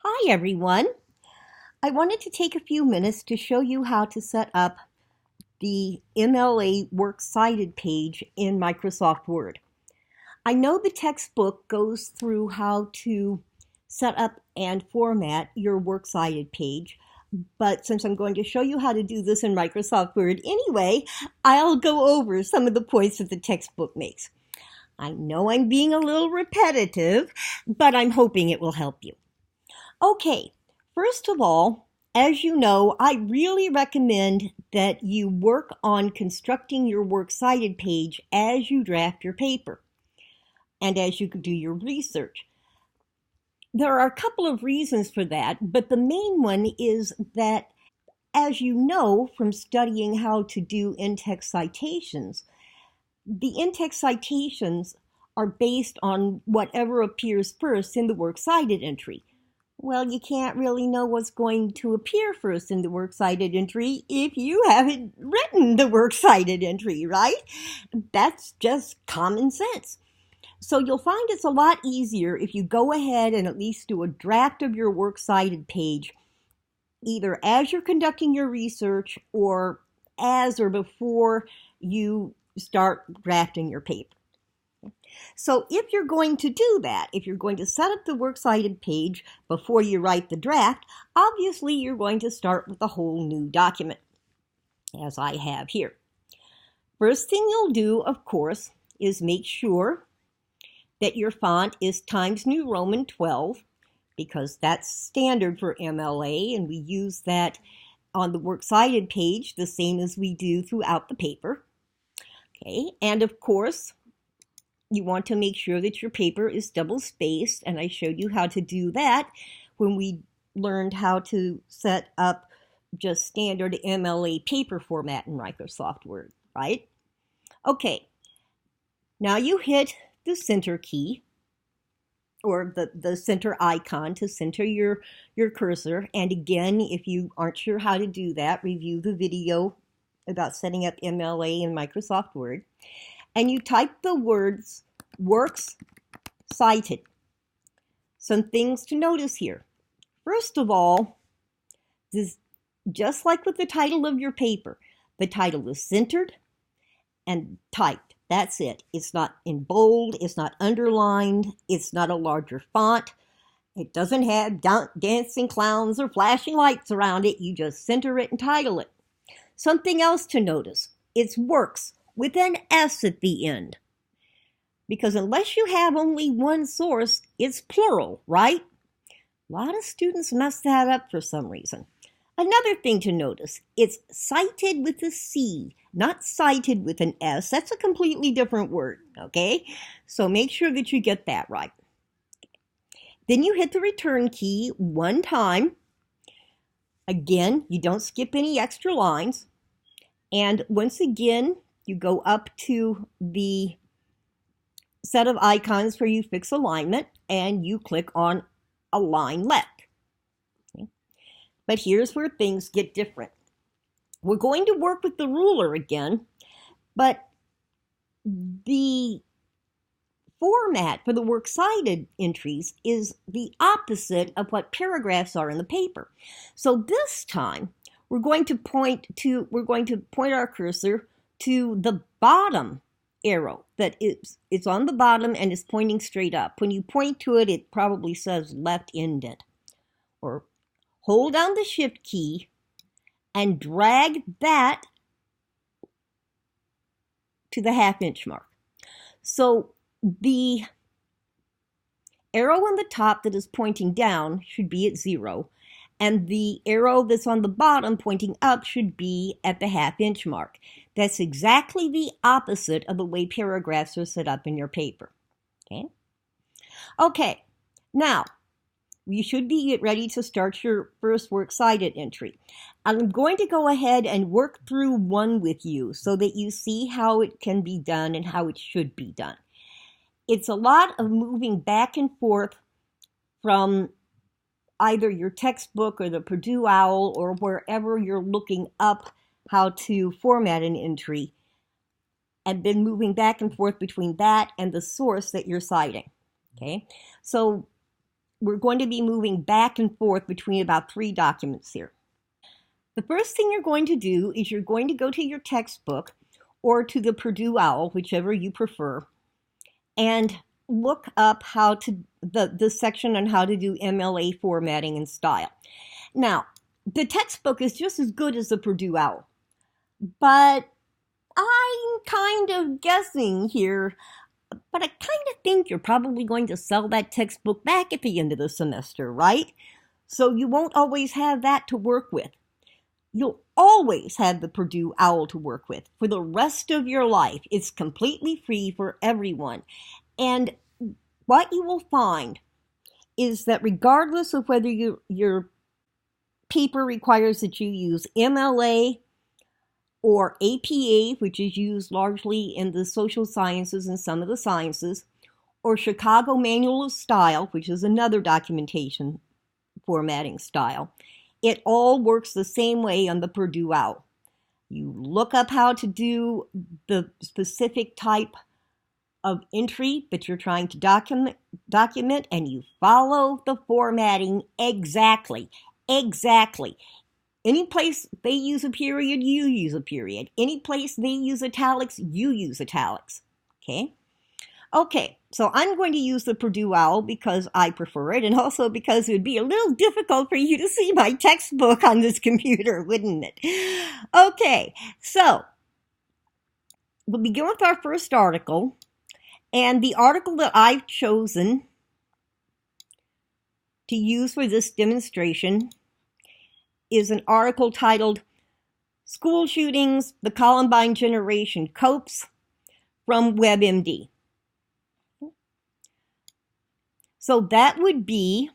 Hi everyone. I wanted to take a few minutes to show you how to set up the MLA Works Cited page in Microsoft Word. I know the textbook goes through how to set up and format your Works Cited page, but since I'm going to show you how to do this in Microsoft Word anyway, I'll go over some of the points that the textbook makes. I know I'm being a little repetitive, but I'm hoping it will help you. Okay, first of all, as you know, I really recommend that you work on constructing your works cited page as you draft your paper and as you do your research. There are a couple of reasons for that, but the main one is that, as you know from studying how to do in-text citations, the in-text citations are based on whatever appears first in the works cited entry. Well, you can't really know what's going to appear first in the works cited entry if you haven't written the works cited entry, right? That's just common sense. So you'll find it's a lot easier if you go ahead and at least do a draft of your works cited page, either as you're conducting your research or as or before you start drafting your paper. So if you're going to do that, if you're going to set up the works cited page before you write the draft, obviously you're going to start with a whole new document, as I have here. First thing you'll do, of course, is make sure that your font is Times New Roman 12, because that's standard for MLA, and we use that on the works cited page the same as we do throughout the paper. Okay, and of course, you want to make sure that your paper is double-spaced, and I showed you how to do that when we learned how to set up just standard MLA paper format in Microsoft Word, right? Okay, now you hit the center key, or the center icon to center your cursor, and again, if you aren't sure how to do that, review the video about setting up MLA in Microsoft Word. And you type the words works cited. Some things to notice here. First of all, this, just like with the title of your paper, the title is centered and typed. That's it. It's not in bold, it's not underlined, it's not a larger font. It doesn't have dancing clowns or flashing lights around it. You just center it and title it. Something else to notice, it's works with an S at the end. Because unless you have only one source, it's plural, right? A lot of students mess that up for some reason. Another thing to notice, it's cited with a C, not cited with an S. That's a completely different word, okay? So make sure that you get that right. Then you hit the return key one time. Again, you don't skip any extra lines. And once again, you go up to the set of icons where you fix alignment and you click on Align Left. Okay. But here's where things get different. We're going to work with the ruler again, but the format for the works cited entries is the opposite of what paragraphs are in the paper. So this time, we're going to point our cursor to the bottom arrow that it's on the bottom and is pointing straight up. When you point to it, it probably says left-inded. Or hold down the shift key and drag that to the half-inch mark. So the arrow on the top that is pointing down should be at 0, and the arrow that's on the bottom pointing up should be at the half-inch mark. That's exactly the opposite of the way paragraphs are set up in your paper. Okay, now you should be ready to start your first works cited entry. I'm going to go ahead and work through one with you so that you see how it can be done and how it should be done. It's a lot of moving back and forth from either your textbook or the Purdue OWL or wherever you're looking up how to format an entry, and then moving back and forth between that and the source that you're citing. Okay, so we're going to be moving back and forth between about 3 documents here. The first thing you're going to do is you're going to go to your textbook or to the Purdue OWL, whichever you prefer, and look up how to the section on how to do MLA formatting and style. Now, the textbook is just as good as the Purdue OWL, but I'm kind of guessing here, but I kind of think you're probably going to sell that textbook back at the end of the semester, right? So you won't always have that to work with. You'll always have the Purdue OWL to work with for the rest of your life. It's completely free for everyone. And what you will find is that regardless of whether your paper requires that you use MLA or APA, which is used largely in the social sciences and some of the sciences, or Chicago Manual of Style, which is another documentation formatting style, it all works the same way on the Purdue OWL. You look up how to do the specific type of entry that you're trying to document, and you follow the formatting exactly. Any place they use a period, you use a period. Any place they use italics, you use italics. Okay, so I'm going to use the Purdue OWL because I prefer it, and also because it would be a little difficult for you to see my textbook on this computer, wouldn't it? Okay, so we'll begin with our first article, and the article that I've chosen to use for this demonstration is an article titled School Shootings, the Columbine Generation Copes, from WebMD. So that would be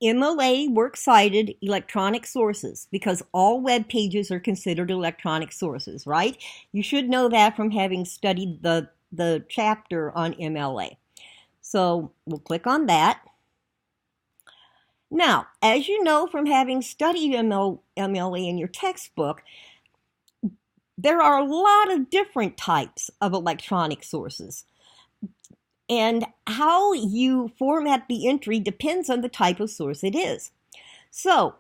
MLA Works Cited electronic sources, because all web pages are considered electronic sources, right? You should know that from having studied the chapter on MLA. So we'll click on that. Now, as you know from having studied MLA in your textbook, there are a lot of different types of electronic sources. And how you format the entry depends on the type of source it is. So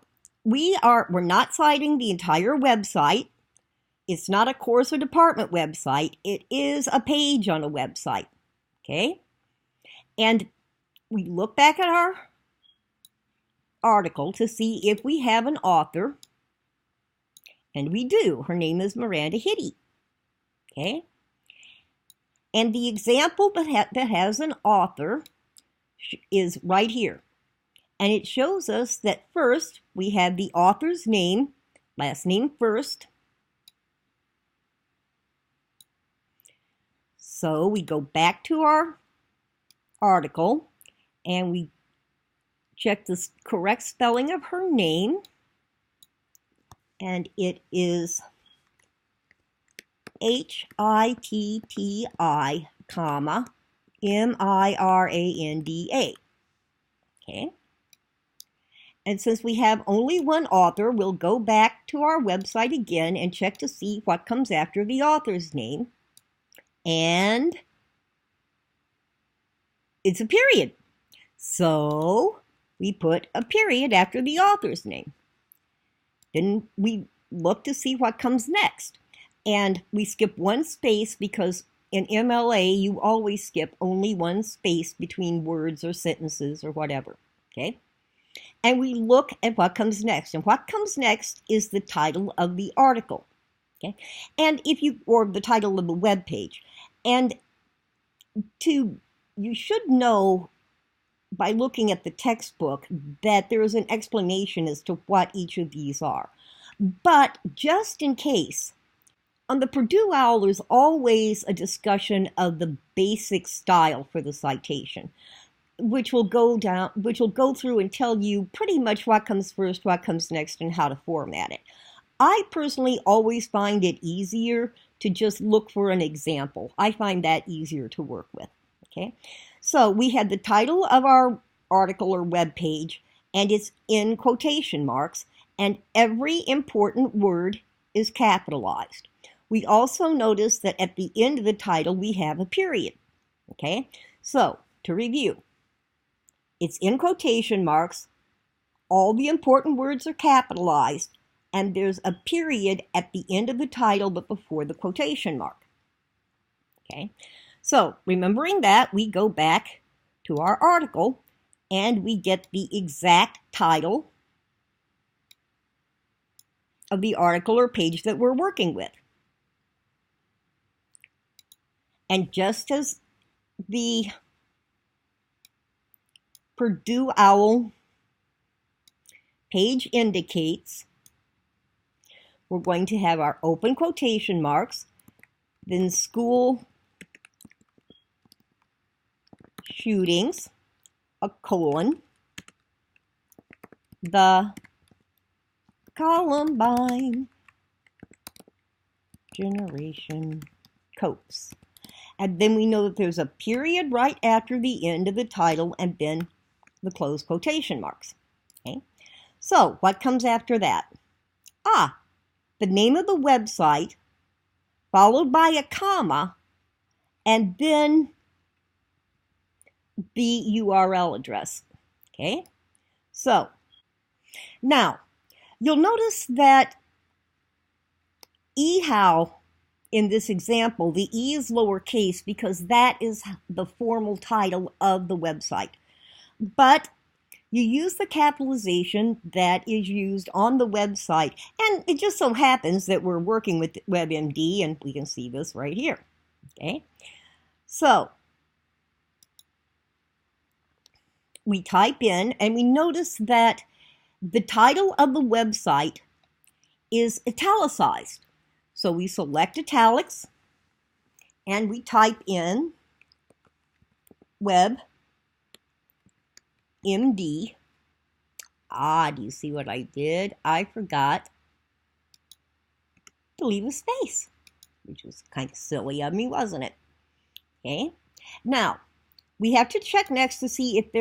we're not citing the entire website. It's not a course or department website. It is a page on a website. Okay? And we look back at our article to see if we have an author, and we do. Her name is Miranda Hitty. Okay? And the example that has an author is right here. And it shows us that first we have the author's name, last name first. So we go back to our article and we check the correct spelling of her name. And it is Hitti, comma, Miranda. Okay. And since we have only one author, we'll go back to our website again and check to see what comes after the author's name. And it's a period. So we put a period after the author's name. Then we look to see what comes next. And we skip one space because in MLA, you always skip only one space between words or sentences or whatever. Okay? And we look at what comes next. And what comes next is the title of the article. Okay? And or the title of the web page. And you should know by looking at the textbook that there is an explanation as to what each of these are. But just in case, on the Purdue OWL, there's always a discussion of the basic style for the citation, which will go through and tell you pretty much what comes first, what comes next, and how to format it. I personally always find it easier to just look for an example. I find that easier to work with. Okay, so we had the title of our article or web page, and it's in quotation marks, and every important word is capitalized. We also notice that at the end of the title, we have a period. Okay, so to review, it's in quotation marks, all the important words are capitalized, and there's a period at the end of the title but before the quotation mark. Okay, so remembering that, we go back to our article and we get the exact title of the article or page that we're working with. And just as the Purdue OWL page indicates, we're going to have our open quotation marks, then school shootings, a colon, the Columbine generation copes. And then we know that there's a period right after the end of the title and then the closed quotation marks. Okay, so what comes after that? The name of the website, followed by a comma, and then the URL address. Okay, so now you'll notice that eHow in this example, the E is lowercase because that is the formal title of the website. But you use the capitalization that is used on the website, and it just so happens that we're working with WebMD, and we can see this right here. Okay, so we type in, and we notice that the title of the website is italicized. So we select italics, and we type in WebMD. Do you see what I did? I forgot to leave a space, which was kind of silly of me, wasn't it? Okay. Now, we have to check next to see if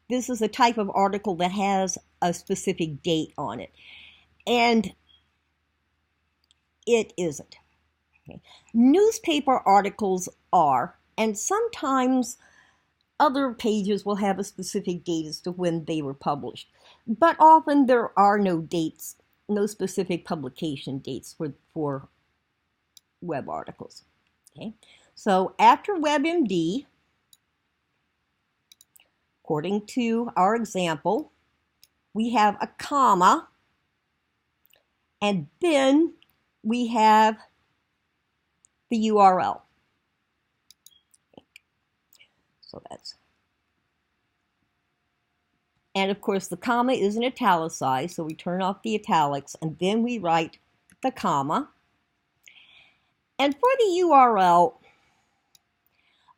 this is a type of article that has a specific date on it. And it isn't. Okay. Newspaper articles are, and sometimes other pages will have a specific date as to when they were published. But often there are no dates, no specific publication dates for web articles. Okay. So after WebMD, according to our example, we have a comma, and then we have the URL. So that's, and of course the comma isn't italicized, so we turn off the italics, and then we write the comma. And for the URL,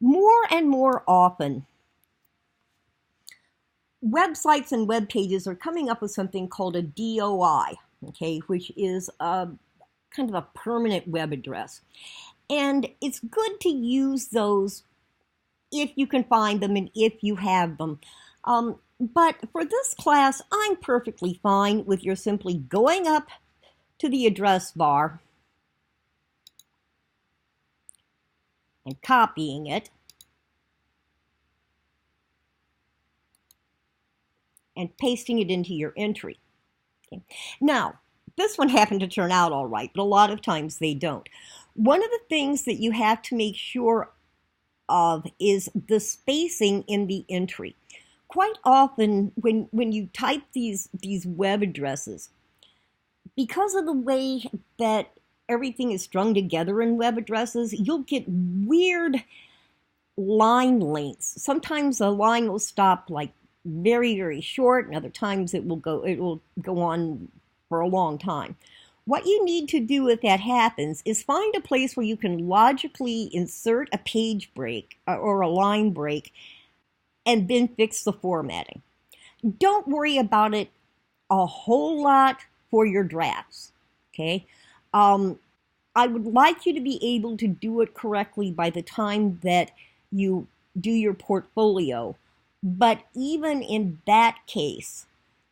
more and more often, websites and web pages are coming up with something called a DOI, okay, which is a kind of a permanent web address. And it's good to use those if you can find them and if you have them. But for this class, I'm perfectly fine with your simply going up to the address bar and copying it and pasting it into your entry. Okay. Now, this one happened to turn out all right, but a lot of times they don't. One of the things that you have to make sure of is the spacing in the entry. Quite often when you type these web addresses, because of the way that everything is strung together in web addresses, you'll get weird line lengths. Sometimes a line will stop like very, very short, and other times it will go on for a long time. What you need to do if that happens is find a place where you can logically insert a page break or a line break and then fix the formatting. Don't worry about it a whole lot for your drafts, okay? I would like you to be able to do it correctly by the time that you do your portfolio. But even in that case,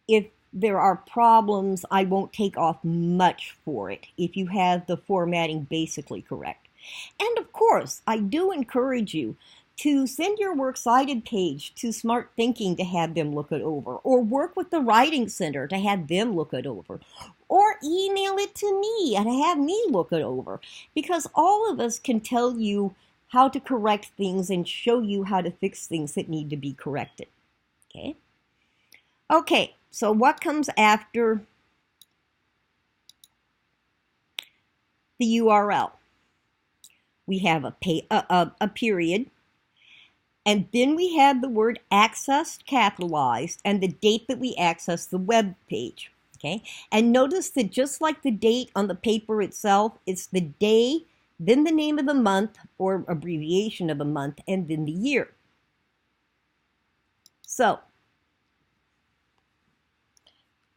if there are problems, I won't take off much for it if you have the formatting basically correct. And of course, I do encourage you to send your Works Cited page to Smart Thinking to have them look it over, or work with the Writing Center to have them look it over, or email it to me and have me look it over, because all of us can tell you how to correct things and show you how to fix things that need to be corrected. Okay, so what comes after the URL? We have a period, and then we have the word accessed capitalized and the date that we access the web page. Okay, and notice that just like the date on the paper itself, it's the day, then the name of the month or abbreviation of a month, and then the year. So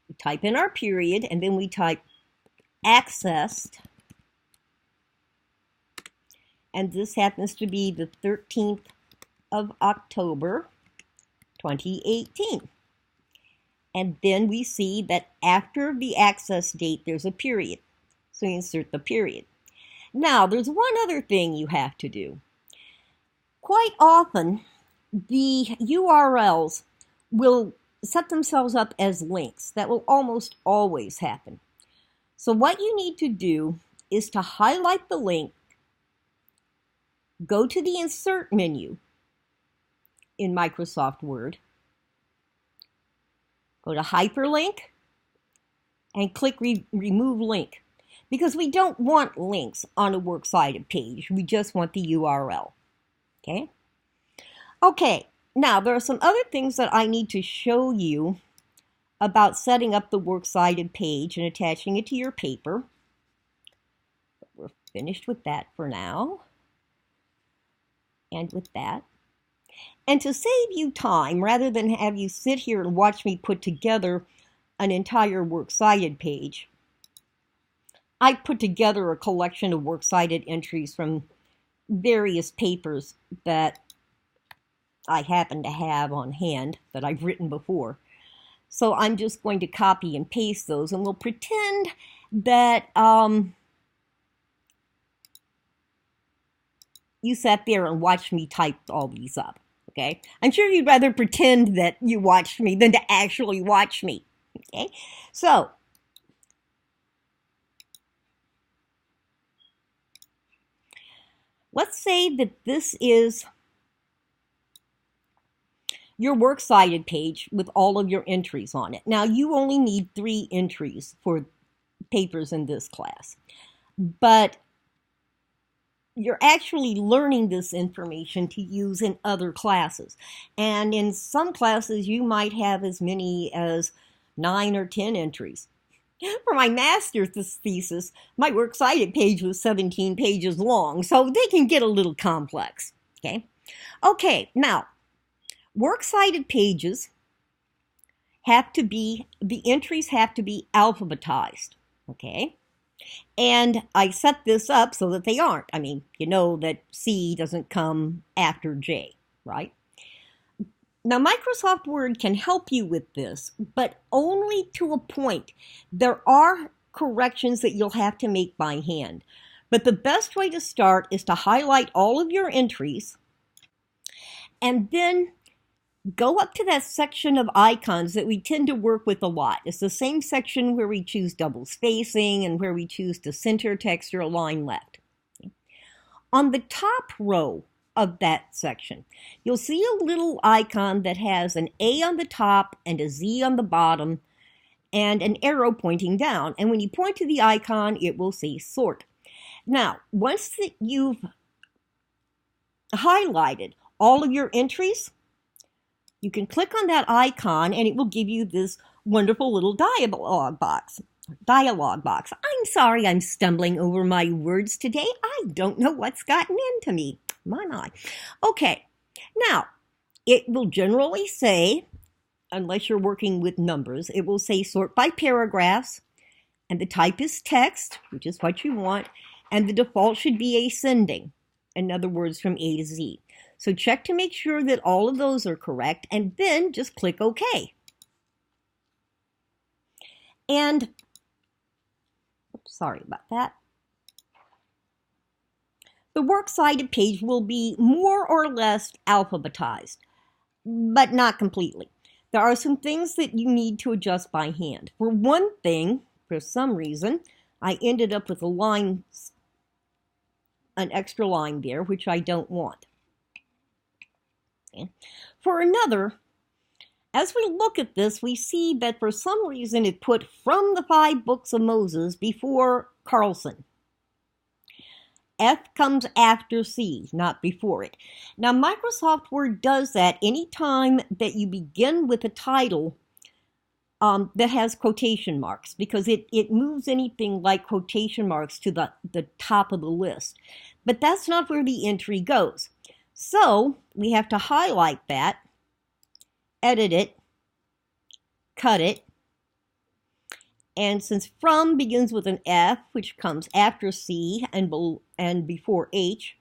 we type in our period, and then we type accessed, and this happens to be the 13th of October, 2018. And then we see that after the access date, there's a period. So you insert the period. Now, there's one other thing you have to do. Quite often, the URLs will set themselves up as links. That will almost always happen. So what you need to do is to highlight the link, go to the Insert menu in Microsoft Word, go to Hyperlink, and click Remove Link, because we don't want links on a Works Cited page. We just want the URL. Okay, now there are some other things that I need to show you about setting up the Works Cited page and attaching it to your paper. But we're finished with that for now. And with that. And to save you time, rather than have you sit here and watch me put together an entire Works Cited page, I put together a collection of Works Cited entries from various papers that I happen to have on hand that I've written before. So I'm just going to copy and paste those, and we'll pretend that you sat there and watched me type all these up. Okay, I'm sure you'd rather pretend that you watched me than to actually watch me. Okay, so let's say that this is your Works Cited page with all of your entries on it. Now, you only need 3 entries for papers in this class, but you're actually learning this information to use in other classes. And in some classes, you might have as many as 9 or 10 entries. For my master's thesis, my Works Cited page was 17 pages long, so they can get a little complex. Okay, now, Works Cited pages have to be, the entries have to be alphabetized. And I set this up so that they aren't. I mean, you know that C doesn't come after J, right? Now, Microsoft Word can help you with this, but only to a point. There are corrections that you'll have to make by hand. But the best way to start is to highlight all of your entries and then go up to that section of icons that we tend to work with a lot. It's the same section where we choose double spacing and where we choose to center text or align left. On the top row of that section, you'll see a little icon that has an A on the top and a Z on the bottom and an arrow pointing down. And when you point to the icon, it will say Sort. Now, once that you've highlighted all of your entries, you can click on that icon and it will give you this wonderful little dialog box. I'm sorry I'm stumbling over my words today. I don't know what's gotten into me. My. Okay, now it will generally say, unless you're working with numbers, it will say sort by paragraphs, and the type is text, which is what you want, and the default should be ascending, in other words, from A to Z. So check to make sure that all of those are correct, and then just click OK. And, sorry about that. The works cited page will be more or less alphabetized, but not completely. There are some things that you need to adjust by hand. For one thing, for some reason, I ended up with an extra line there, which I don't want. Okay. For another, as we look at this, we see that for some reason it put "from the 5 books of Moses" before Carlson. F comes after C, not before it. Now, Microsoft Word does that anytime that you begin with a title that has quotation marks, because it moves anything like quotation marks to the top of the list. But that's not where the entry goes. So we have to highlight that, edit it, cut it, and since "from" begins with an F, which comes after C and before H,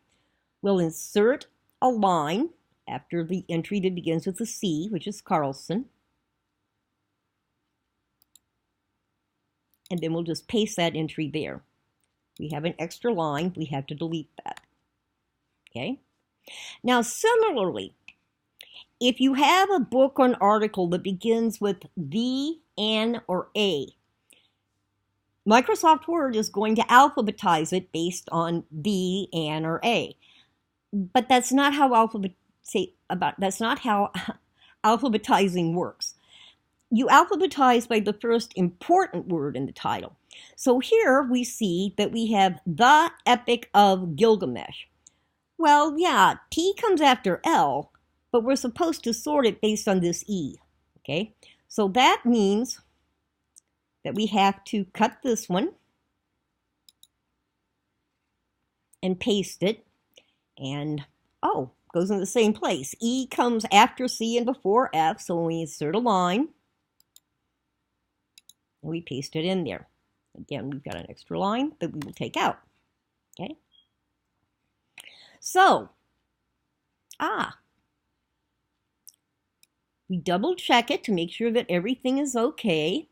we'll insert a line after the entry that begins with a C, which is Carlson. And then we'll just paste that entry there. We have an extra line. We have to delete that. Okay? Now, similarly, if you have a book or an article that begins with the, an, or a, Microsoft Word is going to alphabetize it based on the, an, or a. But that's not how alphabetizing works. You alphabetize by the first important word in the title. So here we see that we have the Epic of Gilgamesh. Well, yeah, T comes after L, but we're supposed to sort it based on this E. Okay, so that means that we have to cut this one and paste it, and goes in the same place. E comes after C and before F, so when we insert a line, we paste it in there. Again, we've got an extra line that we will take out. Okay, so we double check it to make sure that everything is okay.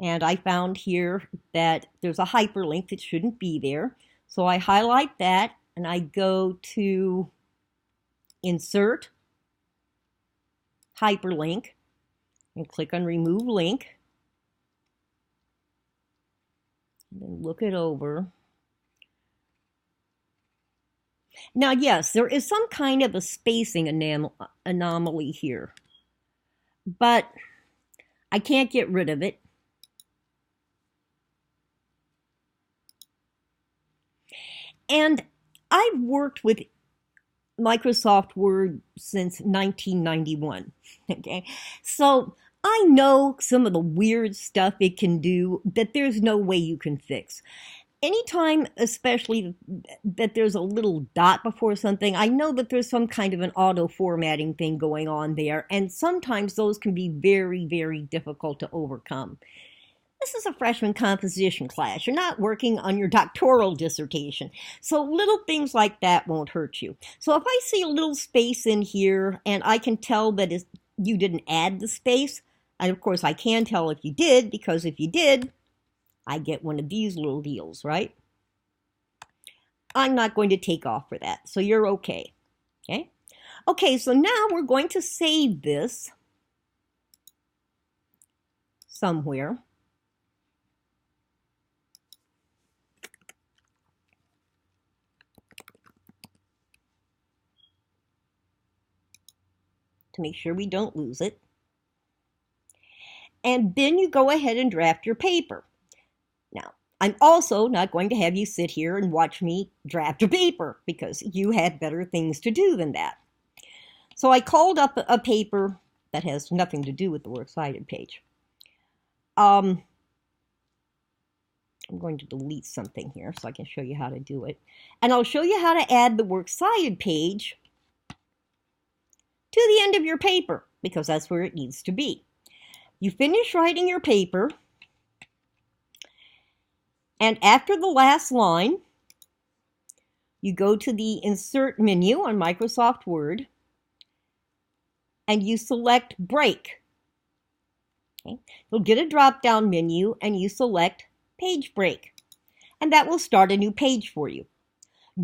And I found here that there's a hyperlink that shouldn't be there. So I highlight that and I go to Insert, Hyperlink, and click on Remove Link. And then look it over. Now, yes, there is some kind of a spacing anomaly here, but I can't get rid of it. And I've worked with Microsoft Word since 1991, okay? So I know some of the weird stuff it can do that there's no way you can fix. Anytime, especially that there's a little dot before something, I know that there's some kind of an auto-formatting thing going on there, and sometimes those can be very, very difficult to overcome. This is a freshman composition class. You're not working on your doctoral dissertation. So little things like that won't hurt you. So if I see a little space in here and I can tell that you didn't add the space, and of course I can tell if you did, because if you did, I get one of these little deals, right? I'm not going to take off for that, so you're okay. Okay? Okay, so now we're going to save this somewhere. To make sure we don't lose it. And then you go ahead and draft your paper. Now, I'm also not going to have you sit here and watch me draft a paper, because you have better things to do than that. So I called up a paper that has nothing to do with the Works Cited page. I'm going to delete something here so I can show you how to do it. And I'll show you how to add the Works Cited page to the end of your paper, because that's where it needs to be. You finish writing your paper, and after the last line, you go to the Insert menu on Microsoft Word, and you select Break. Okay. You'll get a drop-down menu and you select Page Break, and that will start a new page for you.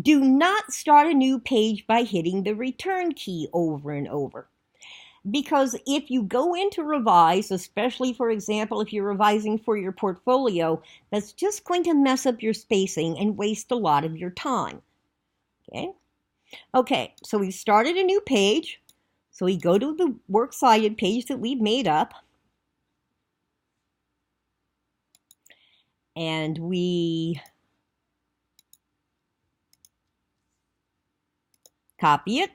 Do not start a new page by hitting the return key over and over. Because if you go into revise, especially for example, if you're revising for your portfolio, that's just going to mess up your spacing and waste a lot of your time. Okay, so we started a new page. So we go to the Works Cited page that we've made up. And we copy it.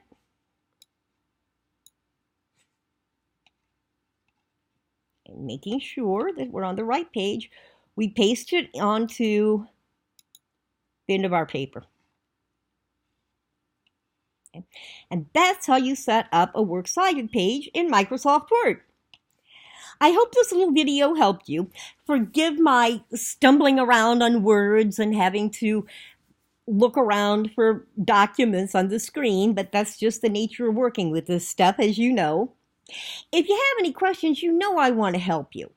And making sure that we're on the right page, we paste it onto the end of our paper. Okay. And that's how you set up a Works Cited page in Microsoft Word. I hope this little video helped you. Forgive my stumbling around on words and having to look around for documents on the screen, but that's just the nature of working with this stuff, as you know. If you have any questions, you know I want to help you.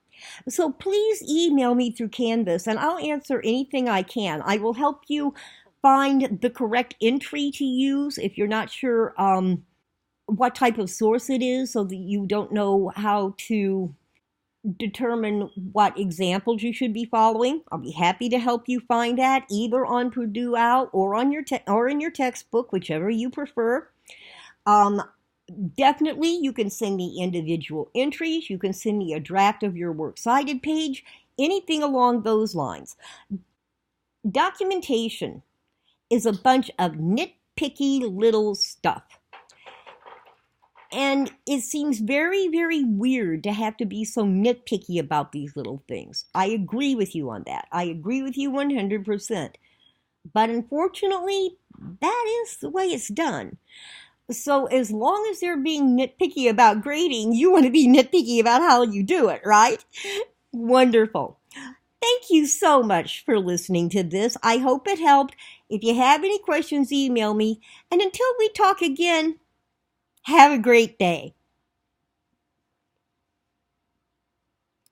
So please email me through Canvas and I'll answer anything I can. I will help you find the correct entry to use if you're not sure what type of source it is, so that you don't know how to determine what examples you should be following. I'll be happy to help you find that either on Purdue OWL or on your or in your textbook, whichever you prefer. Definitely, you can send me individual entries. You can send me a draft of your Works Cited page, anything along those lines. Documentation is a bunch of nitpicky little stuff. And it seems very, very weird to have to be so nitpicky about these little things. I agree with you on that. I agree with you 100%. But unfortunately, that is the way it's done. So as long as they're being nitpicky about grading, you want to be nitpicky about how you do it, right? Wonderful. Thank you so much for listening to this. I hope it helped. If you have any questions, email me. And until we talk again, have a great day.